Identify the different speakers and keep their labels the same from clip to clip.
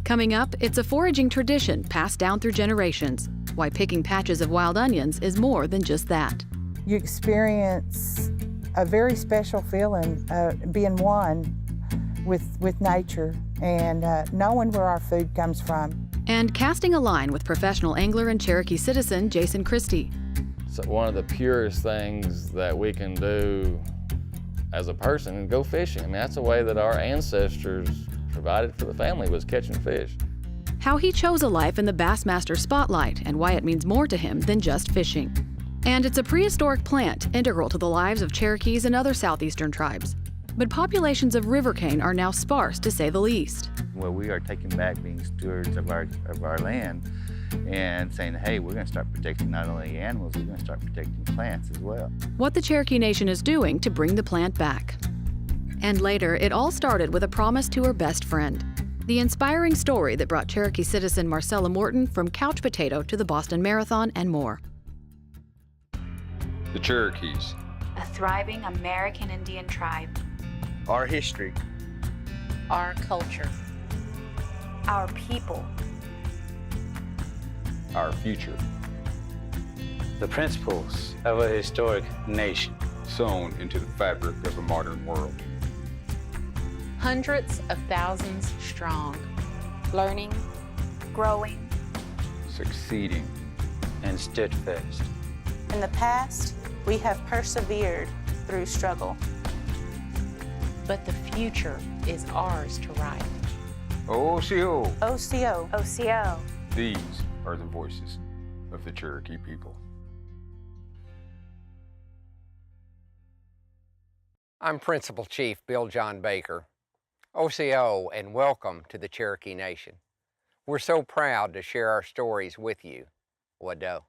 Speaker 1: Coming up, it's a foraging tradition passed down through generations. Why picking patches of wild onions is more than just that.
Speaker 2: You experience a very special feeling being one with nature and knowing where our food comes from.
Speaker 1: And casting a line with professional angler and Cherokee citizen Jason Christie.
Speaker 3: So one of the purest things that we can do as a person is go fishing. I mean, that's a way that our ancestors provided for the family, was catching fish.
Speaker 1: How he chose a life in the Bassmaster spotlight and why it means more to him than just fishing. And it's a prehistoric plant integral to the lives of Cherokees and other southeastern tribes. But populations of river cane are now sparse, to say the least.
Speaker 4: Well, we are taking back being stewards of our land and saying, hey, we're going to start protecting not only animals, we're going to start protecting plants as well.
Speaker 1: What the Cherokee Nation is doing to bring the plant back. And later, it all started with a promise to her best friend. The inspiring story that brought Cherokee citizen Marcella Morton from couch potato to the Boston Marathon and more.
Speaker 5: The Cherokees.
Speaker 6: A thriving American Indian tribe.
Speaker 4: Our history.
Speaker 6: Our culture. Our people.
Speaker 5: Our future.
Speaker 7: The principles of a historic nation.
Speaker 5: Sewn into the fabric of a modern world.
Speaker 8: Hundreds of thousands strong.
Speaker 6: Learning. Growing.
Speaker 5: Succeeding.
Speaker 7: And steadfast.
Speaker 9: In the past, we have persevered through struggle.
Speaker 8: But the future is ours to write.
Speaker 5: Osiyo.
Speaker 9: Osiyo.
Speaker 6: Osiyo.
Speaker 5: These are the voices of the Cherokee people.
Speaker 10: I'm Principal Chief Bill John Baker. Osiyo, and welcome to the Cherokee Nation. We're so proud to share our stories with you. Wado.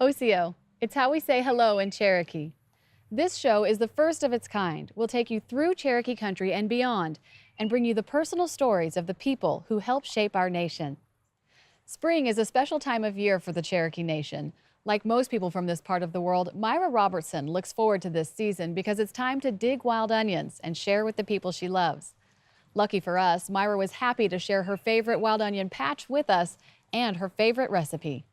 Speaker 11: Osiyo, it's how we say hello in Cherokee. This show is the first of its kind. We'll take you through Cherokee country and beyond and bring you the personal stories of the people who help shape our nation. Spring is a special time of year for the Cherokee Nation. Like most people from this part of the world, Myra Robertson looks forward to this season because it's time to dig wild onions and share with the people she loves. Lucky for us, Myra was happy to share her favorite wild onion patch with us and her favorite recipe.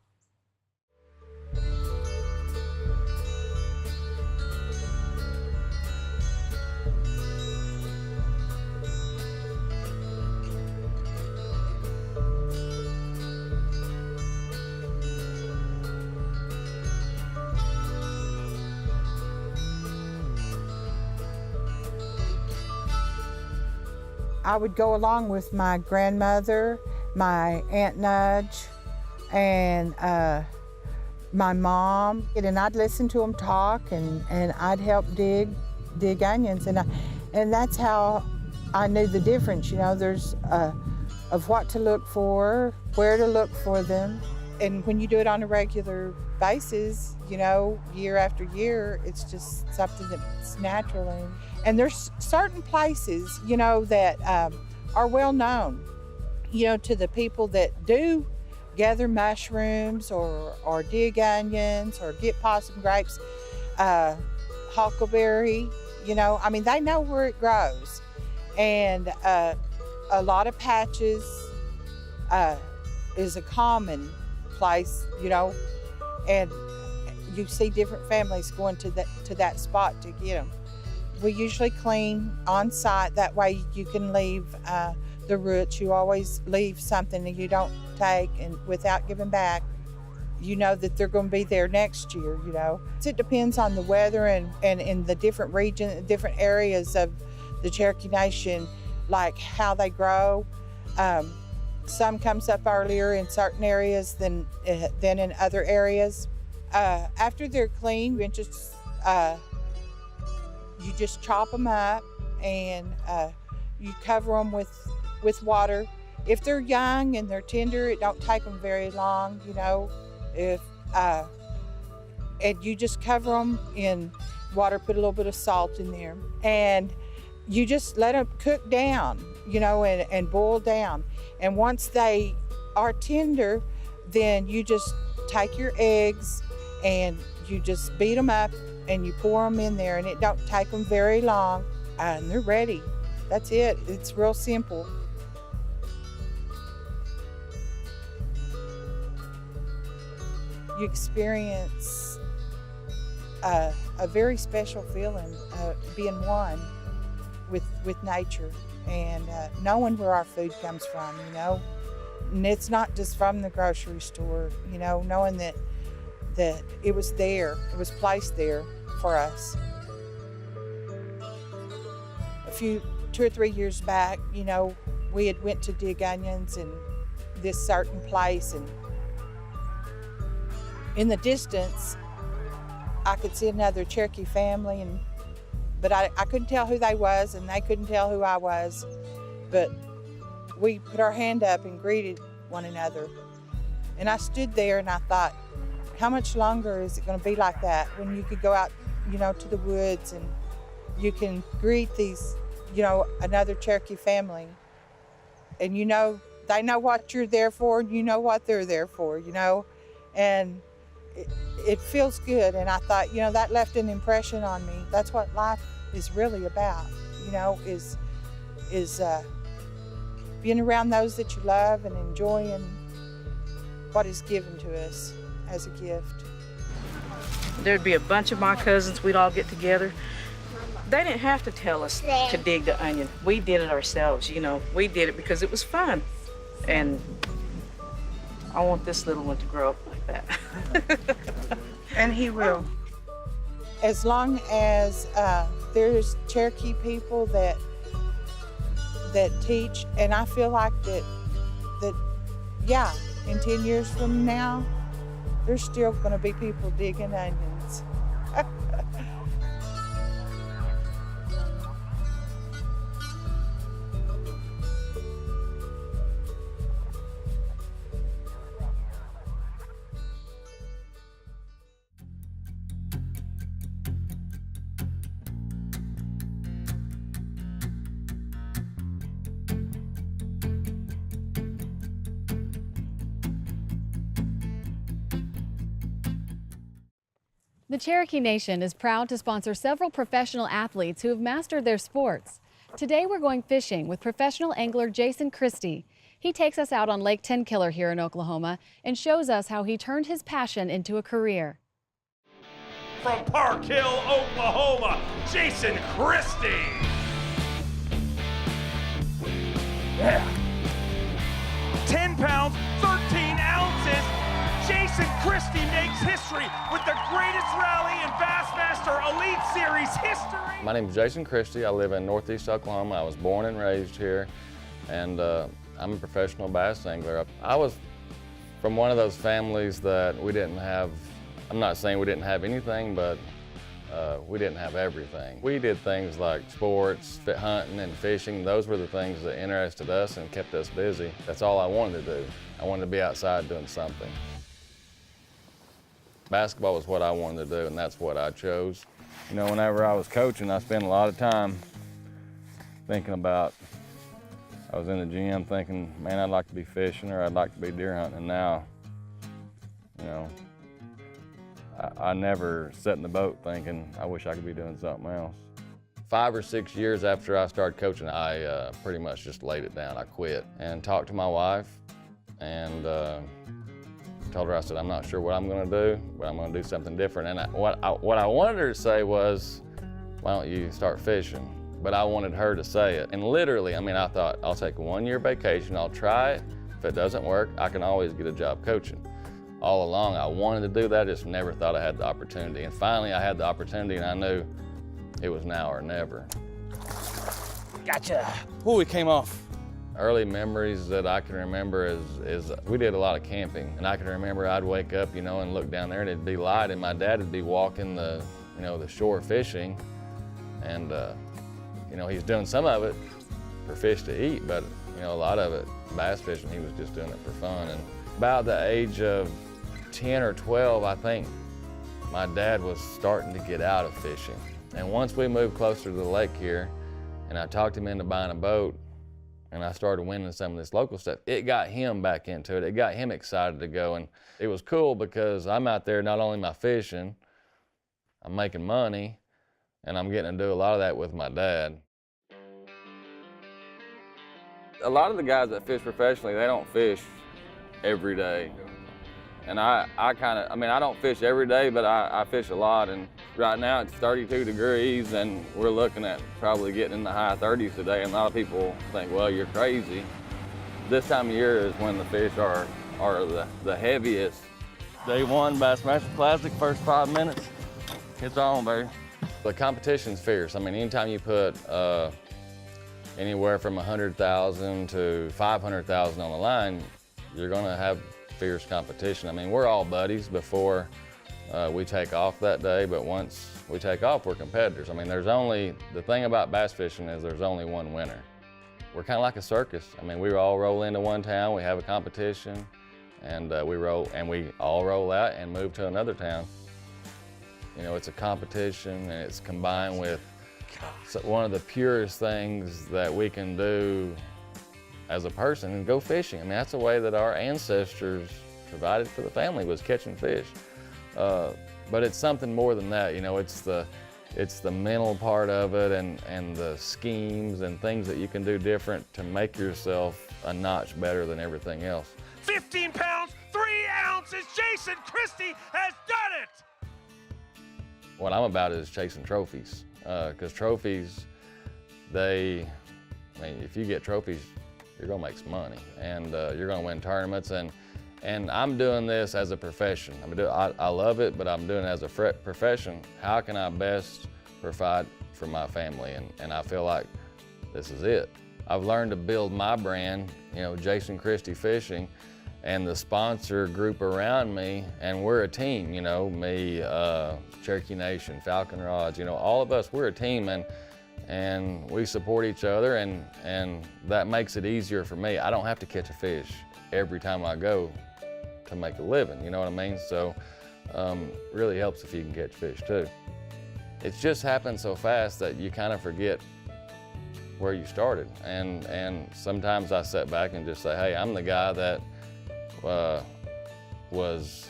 Speaker 2: I would go along with my grandmother, my Aunt Nudge, and my mom, and I'd listen to them talk, and I'd help dig onions, and that's how I knew the difference. You know, there's of what to look for, where to look for them, and when you do it on a regular basis, you know, year after year, it's just something that's natural. And there's certain places, you know, that are well known, you know, to the people that do gather mushrooms or dig onions or get possum grapes, huckleberry, you know, I mean, they know where it grows. And a lot of patches is a common place, you know, and you see different families going to that spot to get them. We usually clean on site, that way you can leave the roots. You always leave something that you don't take and without giving back. You know that they're going to be there next year, you know. It depends on the weather and in the different regions, different areas of the Cherokee Nation, like how they grow. Some comes up earlier in certain areas than in other areas. After they're clean, you just chop them up and you cover them with water. If they're young and they're tender, it don't take them very long, you know. And you just cover them in water, put a little bit of salt in there, and you just let them cook down, you know, and boil down. And once they are tender, then you just take your eggs and you just beat them up and you pour them in there, and it don't take them very long, and they're ready. That's it. It's real simple. you experience a very special feeling, being one with nature and knowing where our food comes from, you know. And it's not just from the grocery store, you know, knowing that it was there, it was placed there for us. A 2 or 3 years back, you know, we had went to dig onions in this certain place, and in the distance, I could see another Cherokee family, but I couldn't tell who they was, and they couldn't tell who I was. But we put our hand up and greeted one another. And I stood there and I thought, how much longer is it going to be like that when you could go out, you know, to the woods and you can greet these, you know, another Cherokee family, and you know, they know what you're there for and you know what they're there for, you know, and it feels good. And I thought, you know, that left an impression on me. That's what life is really about, you know, is being around those that you love and enjoying what is given to us as a gift.
Speaker 12: There'd be a bunch of my cousins, we'd all get together. They didn't have to tell us to dig the onion. We did it ourselves, you know. We did it because it was fun. And I want this little one to grow up like that.
Speaker 2: And he will. As long as there's Cherokee people that teach, and I feel like that yeah, in 10 years from now, there's still going to be people digging onions.
Speaker 11: The Cherokee Nation is proud to sponsor several professional athletes who have mastered their sports. Today we're going fishing with professional angler Jason Christie. He takes us out on Lake Tenkiller here in Oklahoma and shows us how he turned his passion into a career.
Speaker 13: From Park Hill, Oklahoma, Jason Christie. Yeah. 10 pounds, 13 ounces. Jason Christie makes history with the greatest rally in Bassmaster Elite Series history.
Speaker 3: My name is Jason Christie. I live in Northeast Oklahoma. I was born and raised here, and I'm a professional bass angler. I was from one of those families that we didn't have, I'm not saying we didn't have anything, but we didn't have everything. We did things like sports, hunting and fishing. Those were the things that interested us and kept us busy. That's all I wanted to do. I wanted to be outside doing something. Basketball was what I wanted to do, and that's what I chose. You know, whenever I was coaching, I spent a lot of time thinking about, I was in the gym thinking, man, I'd like to be fishing or I'd like to be deer hunting. And now, you know, I never sat in the boat thinking, I wish I could be doing something else. 5 or 6 years after I started coaching, I pretty much just laid it down. I quit and talked to my wife and told her, I said, I'm not sure what I'm gonna do, but I'm gonna do something different. And what I wanted her to say was, why don't you start fishing? But I wanted her to say it. And literally, I mean, I thought, I'll take a 1-year vacation, I'll try it. If it doesn't work, I can always get a job coaching. All along, I wanted to do that, just never thought I had the opportunity. And finally, I had the opportunity, and I knew it was now or never.
Speaker 13: Gotcha. Oh, it came off.
Speaker 3: Early memories that I can remember is we did a lot of camping, and I can remember I'd wake up, you know, and look down there, and it'd be light, and my dad would be walking the shore fishing, and you know, he's doing some of it for fish to eat, but you know, a lot of it bass fishing, he was just doing it for fun. And about the age of 10 or 12, I think my dad was starting to get out of fishing. And once we moved closer to the lake here, and I talked him into buying a boat, and I started winning some of this local stuff, it got him back into it. It got him excited to go. And it was cool because I'm out there, not only am I fishing, I'm making money, and I'm getting to do a lot of that with my dad. A lot of the guys that fish professionally, they don't fish every day. And I don't fish every day, but I fish a lot. And right now it's 32 degrees and we're looking at probably getting in the high 30s today. And a lot of people think, well, you're crazy. This time of year is when the fish are the heaviest. Day one Bassmaster Classic, first 5 minutes, it's on, baby. The competition's fierce. I mean, anytime you put anywhere from 100,000 to 500,000 on the line, you're gonna have fierce competition. I mean, we're all buddies before we take off that day, but once we take off, we're competitors. I mean, the thing about bass fishing is there's only one winner. We're kind of like a circus. I mean, we all roll into one town, we have a competition, and we all roll out and move to another town. You know, it's a competition and it's combined with one of the purest things that we can do as a person and go fishing. I mean, that's the way that our ancestors provided for the family, was catching fish. But it's something more than that, you know, it's the mental part of it and the schemes and things that you can do different to make yourself a notch better than everything else.
Speaker 13: 15 pounds, 3 ounces, Jason Christie has done it!
Speaker 3: What I'm about is chasing trophies, because trophies, if you get trophies, you're gonna make some money, and you're gonna win tournaments, and I'm doing this as a profession. I love it, but I'm doing it as a profession. How can I best provide for my family? And I feel like this is it. I've learned to build my brand, you know, Jason Christie Fishing, and the sponsor group around me, and we're a team, you know, me, Cherokee Nation, Falcon Rods, you know, all of us, we're a team, and we support each other, and that makes it easier for me. I don't have to catch a fish every time I go to make a living, you know what I mean? So really helps if you can catch fish too. It's just happened so fast that you kind of forget where you started, and sometimes I sit back and just say, hey, I'm the guy that was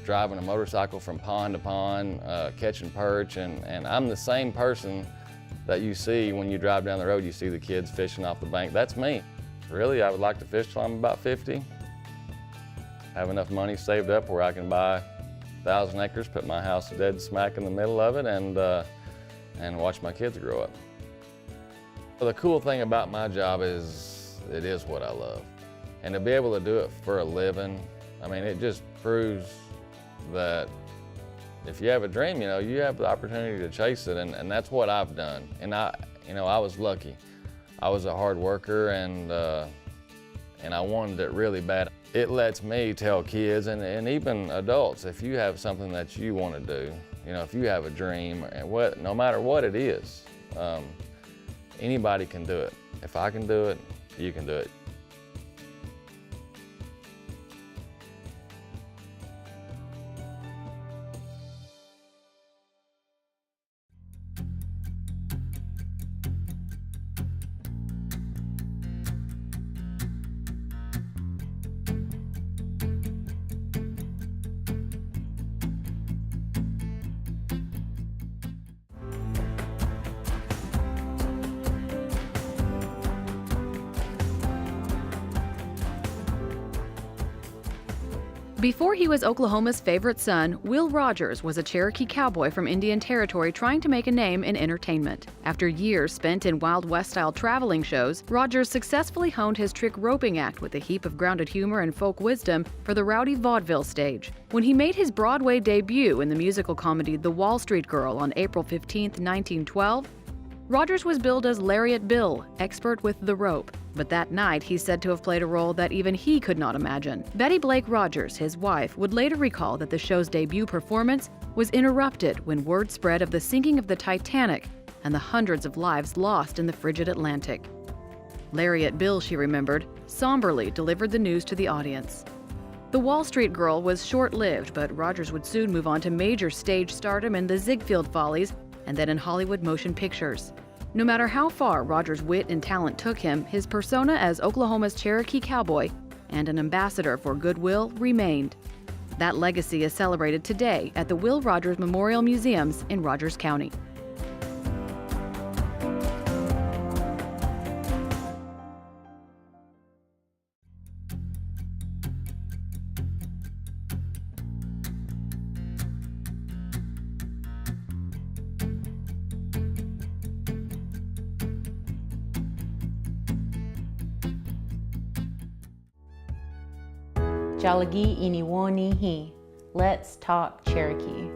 Speaker 3: driving a motorcycle from pond to pond, catching perch, and I'm the same person that you see when you drive down the road. You see the kids fishing off the bank. That's me. Really, I would like to fish till I'm about 50. Have enough money saved up where I can buy 1,000 acres, put my house dead smack in the middle of it, and watch my kids grow up. Well, the cool thing about my job is it is what I love. And to be able to do it for a living, I mean, it just proves that if you have a dream, you know, you have the opportunity to chase it, and that's what I've done. And I was lucky. I was a hard worker, and I wanted it really bad. It lets me tell kids and even adults, if you have something that you want to do, you know, if you have a dream, and no matter what it is, anybody can do it. If I can do it, you can do it.
Speaker 1: Before he was Oklahoma's favorite son, Will Rogers was a Cherokee cowboy from Indian Territory trying to make a name in entertainment. After years spent in Wild West-style traveling shows, Rogers successfully honed his trick roping act with a heap of grounded humor and folk wisdom for the rowdy vaudeville stage. When he made his Broadway debut in the musical comedy The Wall Street Girl on April 15, 1912, Rogers was billed as Lariat Bill, expert with the rope. But that night, he's said to have played a role that even he could not imagine. Betty Blake Rogers, his wife, would later recall that the show's debut performance was interrupted when word spread of the sinking of the Titanic and the hundreds of lives lost in the frigid Atlantic. Lariat Bill, she remembered, somberly delivered the news to the audience. The Wall Street Girl was short-lived, but Rogers would soon move on to major stage stardom in the Ziegfeld Follies and then in Hollywood motion pictures. No matter how far Rogers' wit and talent took him, his persona as Oklahoma's Cherokee cowboy and an ambassador for goodwill remained. That legacy is celebrated today at the Will Rogers Memorial Museums in Rogers County.
Speaker 8: Jalagi Iniwoni Hi. Let's talk Cherokee.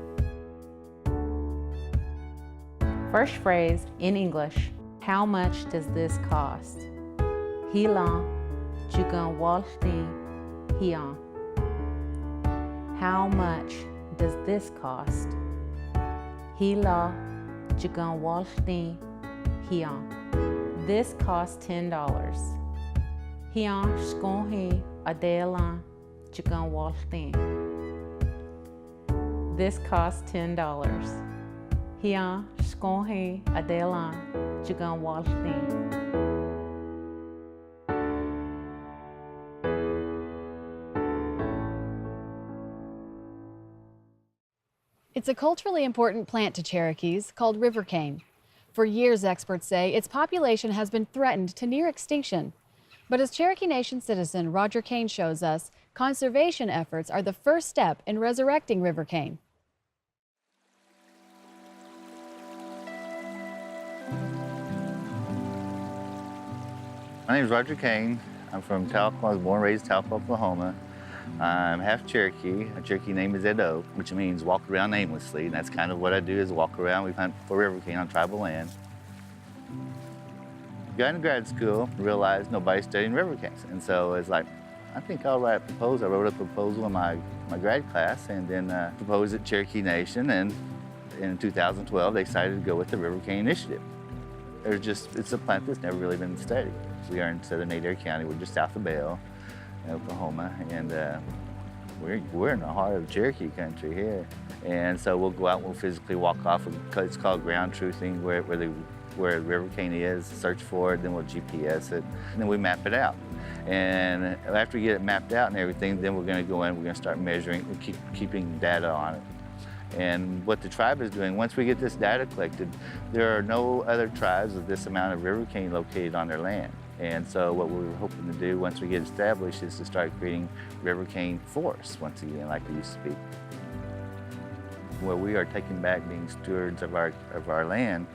Speaker 8: First phrase in English, how much does this cost? Hilan Jugan Walstin Hian. How much does this cost? Hila Jugan Walstin Hian. This costs $10. Hian Skonhi Adelan Jugan Walstin. This costs $10. Hian Skonhi Adelan Jugan Walstin.
Speaker 11: It's a culturally important plant to Cherokees called river cane. For years, experts say, its population has been threatened to near extinction. But as Cherokee Nation citizen Roger Kane shows us, conservation efforts are the first step in resurrecting river cane.
Speaker 4: My name is Roger Kane. I'm from Talcott. I was born and raised in Talcott, Oklahoma. I'm half Cherokee. My Cherokee name is Edo, which means walk around aimlessly. And that's kind of what I do, is walk around. We hunt for river cane on tribal land. Got into grad school, realized nobody's studying river canes. And so it's like, I think I'll write a proposal. I wrote a proposal in my grad class and then proposed at Cherokee Nation. And in 2012, they decided to go with the River Cane Initiative. It's a plant that's never really been studied. We are in southern Adair County. We're just south of Bell, in Oklahoma, and we're in the heart of Cherokee country here. And so we'll go out and we'll physically walk off. It's called ground truthing, where the river cane is, search for it, then we'll GPS it, and then we map it out. And after we get it mapped out and everything, then we're going to go in, we're going to start measuring, keeping data on it. And what the tribe is doing, once we get this data collected, there are no other tribes with this amount of river cane located on their land. And so what we're hoping to do once we get established is to start creating river cane forests once again, like we used to be. Where we are taking back being stewards of our land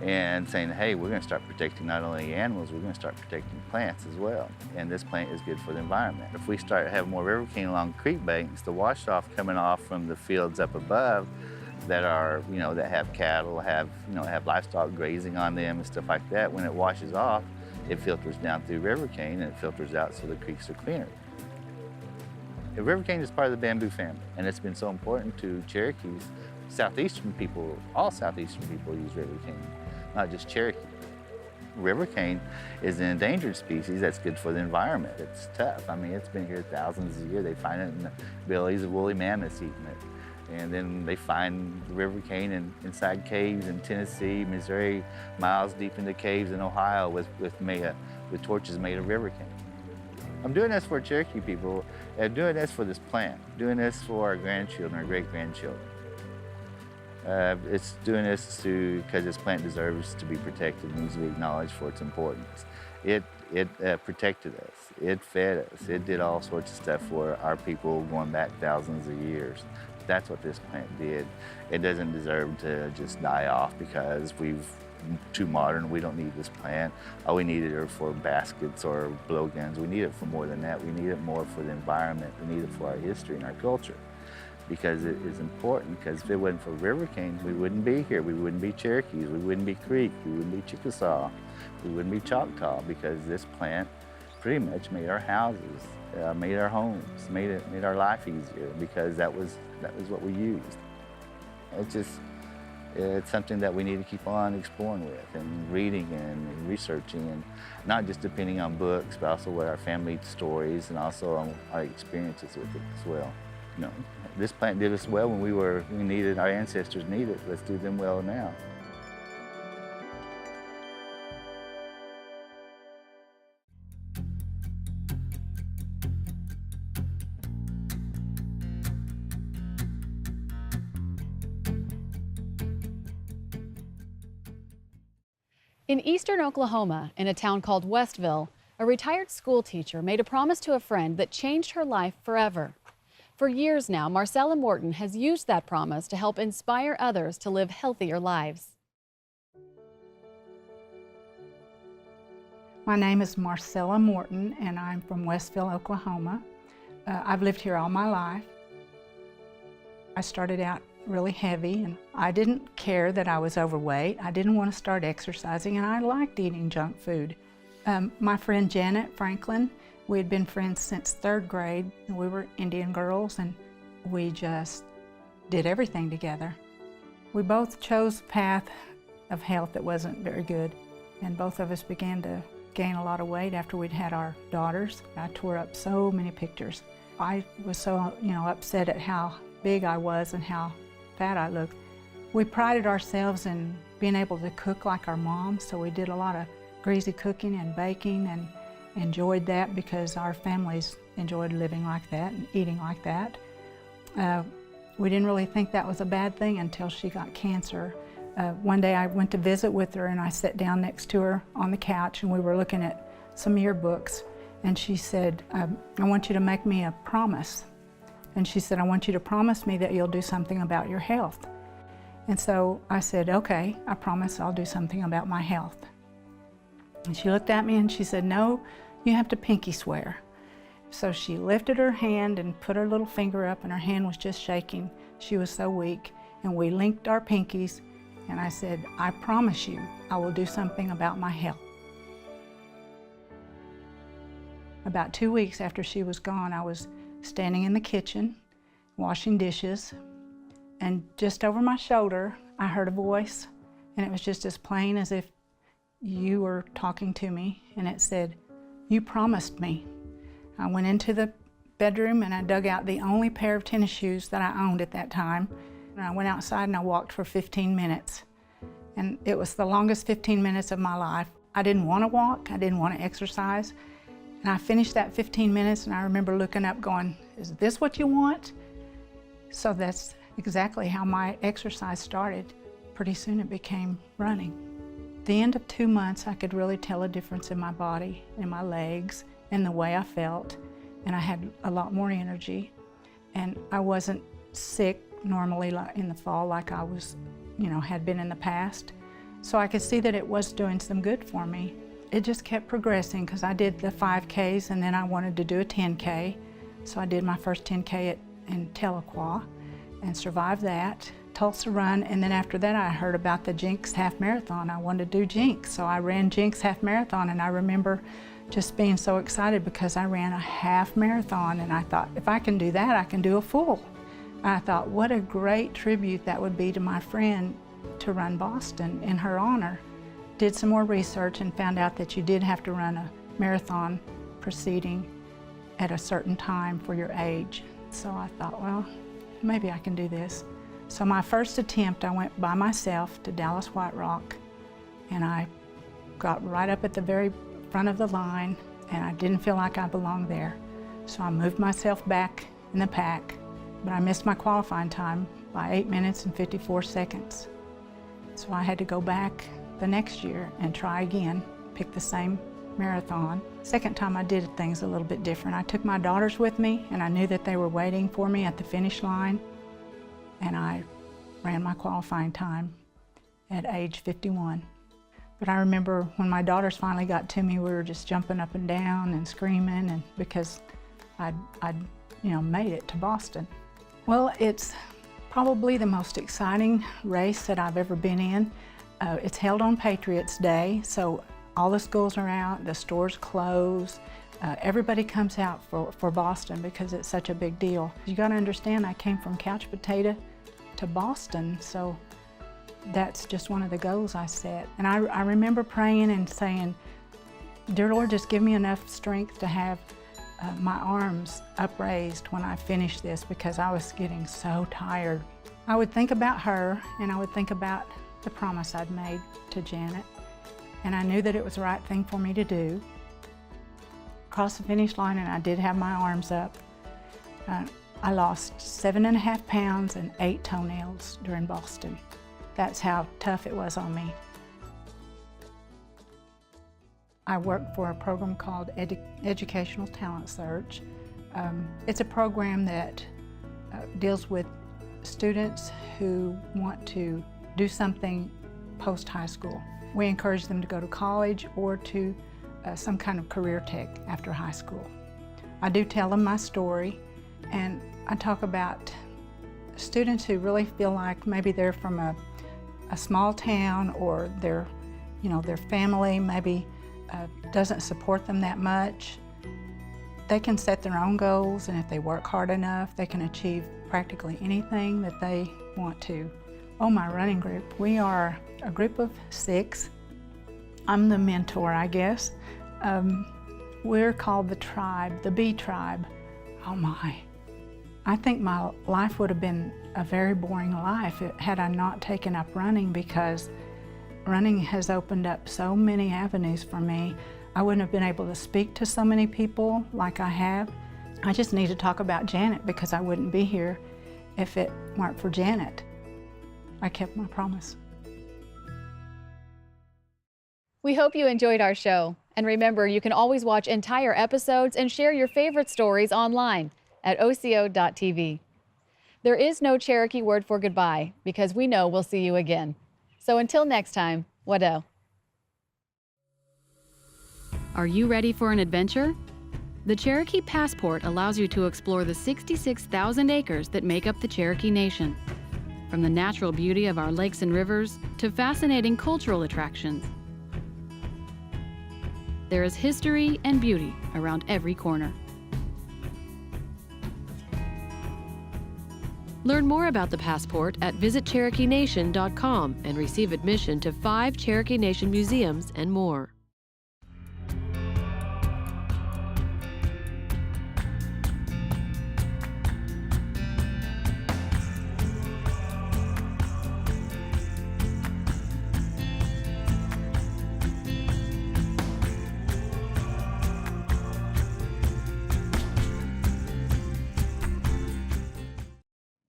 Speaker 4: and saying, hey, we're going to start protecting not only animals, we're going to start protecting plants as well. And this plant is good for the environment. If we start having more river cane along creek banks, the wash-off coming off from the fields up above that are, that have cattle, have livestock grazing on them and stuff like that, when it washes off, it filters down through river cane and it filters out so the creeks are cleaner. The river cane is part of the bamboo family, and it's been so important to Cherokees. Southeastern people, all Southeastern people use river cane, not just Cherokee. River cane is an endangered species that's good for the environment. It's tough. I mean, it's been here thousands of years. They find it in the bellies of woolly mammoths eating it. And then they find river cane inside caves in Tennessee, Missouri, miles deep into caves in Ohio with torches made of river cane. I'm doing this for Cherokee people. I'm doing this for this plant. Doing this for our grandchildren, our great-grandchildren. It's doing this because this plant deserves to be protected and needs to be acknowledged for its importance. It protected us. It fed us. It did all sorts of stuff for our people going back thousands of years. That's what this plant did. It doesn't deserve to just die off because we've too modern. We don't need this plant. Oh, we need it for baskets or blowguns. We need it for more than that. We need it more for the environment. We need it for our history and our culture, because it is important. Because if it wasn't for river canes, we wouldn't be here. We wouldn't be Cherokees. We wouldn't be Creek. We wouldn't be Chickasaw. We wouldn't be Choctaw, because this plant pretty much made our houses, made our homes, made our life easier, because that was what we used. It's something that we need to keep on exploring with and reading and researching, and not just depending on books, but also what our family stories and also on our experiences with it as well. This plant did us well when we needed, our ancestors needed it. Let's do them well now.
Speaker 11: In eastern Oklahoma, in a town called Westville, a retired school teacher made a promise to a friend that changed her life forever. For years now, Marcella Morton has used that promise to help inspire others to live healthier lives.
Speaker 14: My name is Marcella Morton, and I'm from Westville, Oklahoma. I've lived here all my life. I started out really heavy, and I didn't care that I was overweight. I didn't want to start exercising, and I liked eating junk food. My friend Janet Franklin, we had been friends since 3rd grade. We were Indian girls, and we just did everything together. We both chose a path of health that wasn't very good, and both of us began to gain a lot of weight after we'd had our daughters. I tore up so many pictures. I was so, upset at how big I was and how fat I looked. We prided ourselves in being able to cook like our mom, so we did a lot of greasy cooking and baking and enjoyed that because our families enjoyed living like that and eating like that. We didn't really think that was a bad thing until she got cancer. One day I went to visit with her and I sat down next to her on the couch and we were looking at some yearbooks, and she said, I want you to make me a promise. And she said, I want you to promise me that you'll do something about your health. And so I said, okay, I promise I'll do something about my health. And she looked at me and she said, no, you have to pinky swear. So she lifted her hand and put her little finger up, and her hand was just shaking. She was so weak. And we linked our pinkies, and I said, I promise you I will do something about my health. About 2 weeks after she was gone, I was standing in the kitchen, washing dishes, and just over my shoulder, I heard a voice, and it was just as plain as if you were talking to me, and it said, you promised me. I went into the bedroom and I dug out the only pair of tennis shoes that I owned at that time, and I went outside and I walked for 15 minutes. And it was the longest 15 minutes of my life. I didn't want to walk, I didn't want to exercise. And I finished that 15 minutes and I remember looking up going, is this what you want? So that's exactly how my exercise started. Pretty soon it became running. At the end of 2 months, I could really tell a difference in my body, in my legs, and the way I felt. And I had a lot more energy. And I wasn't sick normally in the fall like I was, had been in the past. So I could see that it was doing some good for me. It just kept progressing because I did the 5Ks and then I wanted to do a 10K. So I did my first 10K in Tahlequah and survived that. Tulsa Run, and then after that I heard about the Jinx Half Marathon. I wanted to do Jinx, so I ran Jinx Half Marathon, and I remember just being so excited because I ran a half marathon, and I thought, if I can do that, I can do a full. And I thought, what a great tribute that would be to my friend to run Boston in her honor. Did some more research and found out that you did have to run a marathon proceeding at a certain time for your age. So I thought, well, maybe I can do this. So my first attempt, I went by myself to Dallas White Rock, and I got right up at the very front of the line, and I didn't feel like I belonged there. So I moved myself back in the pack, but I missed my qualifying time by 8 minutes and 54 seconds. So I had to go back the next year and try again, pick the same marathon. Second time I did things a little bit different. I took my daughters with me, and I knew that they were waiting for me at the finish line, and I ran my qualifying time at age 51. But I remember when my daughters finally got to me, we were just jumping up and down and screaming, and because I'd made it to Boston. Well, it's probably the most exciting race that I've ever been in. It's held on Patriots Day, so all the schools are out, the stores close. Everybody comes out for Boston because it's such a big deal. You gotta understand, I came from couch potato to Boston, so that's just one of the goals I set. And I remember praying and saying, dear Lord, just give me enough strength to have my arms upraised when I finish this, because I was getting so tired. I would think about her, and I would think about the promise I'd made to Janet, and I knew that it was the right thing for me to do. Across the finish line, and I did have my arms up. I lost 7.5 pounds and 8 toenails during Boston. That's how tough it was on me. I work for a program called Educational Talent Search. It's a program that deals with students who want to do something post-high school. We encourage them to go to college or to some kind of career tech after high school. I do tell them my story, and I talk about students who really feel like maybe they're from a small town, or their family maybe doesn't support them that much. They can set their own goals, and if they work hard enough, they can achieve practically anything that they want to. Oh, my running group. We are a group of 6. I'm the mentor, I guess. We're called the tribe, the B tribe. Oh my. I think my life would have been a very boring life had I not taken up running, because running has opened up so many avenues for me. I wouldn't have been able to speak to so many people like I have. I just need to talk about Janet, because I wouldn't be here if it weren't for Janet. I kept my promise.
Speaker 11: We hope you enjoyed our show. And remember, you can always watch entire episodes and share your favorite stories online at Osiyo.tv. There is no Cherokee word for goodbye, because we know we'll see you again. So until next time, Wado.
Speaker 1: Are you ready for an adventure? The Cherokee Passport allows you to explore the 66,000 acres that make up the Cherokee Nation. From the natural beauty of our lakes and rivers to fascinating cultural attractions, there is history and beauty around every corner. Learn more about the Passport at visitCherokeeNation.com and receive admission to 5 Cherokee Nation museums and more.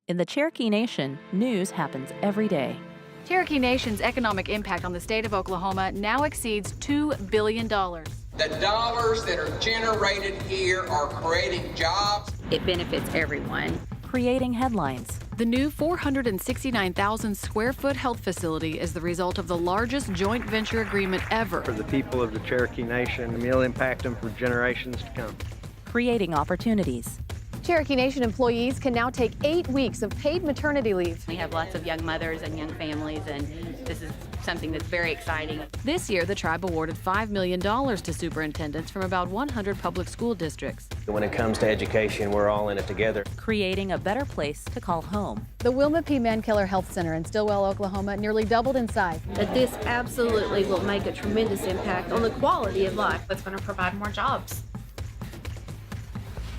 Speaker 15: In the Cherokee Nation, news happens every day.
Speaker 1: Cherokee Nation's economic impact on the state of Oklahoma now exceeds $2 billion.
Speaker 16: The dollars that are generated here are creating jobs.
Speaker 17: It benefits everyone.
Speaker 15: Creating headlines.
Speaker 1: The new 469,000 square foot health facility is the result of the largest joint venture agreement ever.
Speaker 18: For the people of the Cherokee Nation, and will impact them for generations to come.
Speaker 15: Creating opportunities.
Speaker 11: Cherokee Nation employees can now take 8 weeks of paid maternity leave.
Speaker 17: We have lots of young mothers and young families, and this is something that's very exciting.
Speaker 1: This year, the tribe awarded $5 million to superintendents from about 100 public school districts.
Speaker 19: When it comes to education, we're all in it together.
Speaker 15: Creating a better place to call home.
Speaker 11: The Wilma P. Mankiller Health Center in Stillwell, Oklahoma nearly doubled in size.
Speaker 20: That this absolutely will make a tremendous impact on the quality of life.
Speaker 6: It's going to provide more jobs.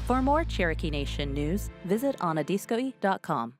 Speaker 15: For more Cherokee Nation news, visit onadiskoe.com.